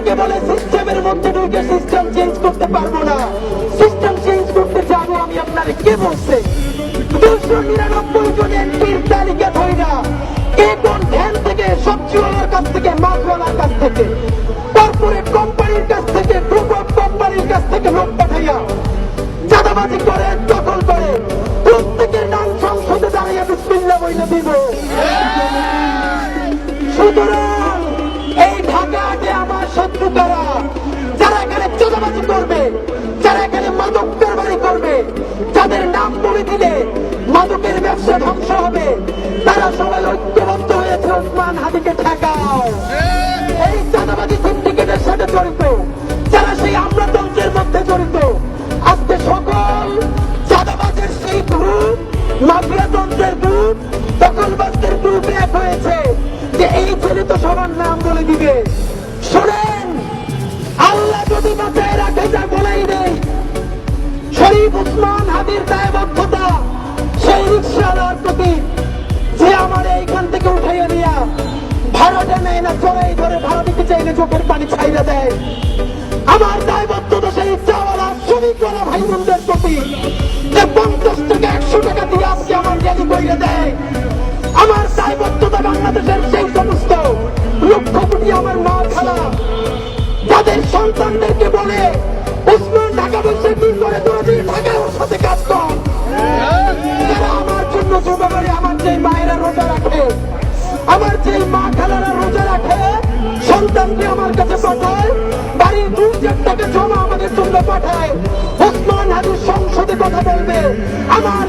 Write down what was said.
অনেকে বলে সিস্টেমের মধ্যে ঢুকে সিস্টেম চেঞ্জ করতে পারবো না। সিস্টেম চেঞ্জ করতে যাবো আমি, আপনার কে বলছে? 299 জন এমপির তালিকা ধইরা কে কোন ধ্যান থেকে, সবজিওয়ালার কাছ থেকে, মাছওয়ালার কাছ থেকে, কর্পোরেট কোম্পানির কাছ থেকে, গ্রুপ অফ কোম্পানির কাছ থেকে লোক পাঠাইয়া চাঁদাবাজি করে, দখল করে, প্রত্যেকের নাম সংসদে দাঁড়িয়ে বিসমিল্লাহ বইলে দিব। সুতরাং এই ঢাকাতে আমার শত্রু কারা? যারা এখানে চাঁদাবাজি করবে, যারা এখানে মাদক কারবারি করবে, যাদের নাম বলে দিলে মাদকের ব্যবসা ধ্বংস হবে, তারা সবাই ঐক্যবদ্ধ হয়েছে ওসমান হাদিকে ঠেকাও। এই চাঁদাবাজি সিন্ডিকেটের সাথে জড়িত, যারা সেই আমলাতন্ত্রের মধ্যে জড়িত, আজকে সকল চাঁদাবাজের সেই গ্রুপ, মাফিয়াতন্ত্রের গ্রুপ, দখলবাজদের গ্রুপ এক হয়েছে যে এই ছেলে তো সবার নাম বলে দিবে। শোনেন, আল্লাহ যদি বাঁচায় রাখে, যা বলেই নেই, শরীফ ওসমান হাদির দায়বদ্ধতা সেই রিক্সাওয়ালার প্রতি, যে আমার এইখান থেকে উঠাইয়া নিয়া ভাড়াটা নেয় না, চড়াই ধরে ভাড়া দিতে চাইলে চোখের পানি ছাইড়া দেয়। আমার দায়বদ্ধতা সেই রিক্সাওয়ালা শ্রমিকওয়ালা ভাই বোনদের প্রতি, যে 50 টাকা 100 টাকা দিয়ে আজকে আমার র্যালি করে দেয়। আমার দায়বদ্ধতা বাংলাদেশের সেই সমস্ত লক্ষ কোটি আমার মা খালা, যাদের সন্তানদেরকে বলে ওসমান ঢাকা বসে কি করে, তোরা দিয়ে ঢাকা ওর সাথে কাজ কর। যারা আমার জন্য জমা করে, আমার যে মায়েরা রোজা রাখে, আমার যে মা খালারা রোজা রাখে, সন্তানকে আমার কাছে পাঠায়, বাড়ির 2-4 টাকা জমা আমাদের জন্য পাঠায়, ওসমান হাদির সংসদে কথা বলবে, আমার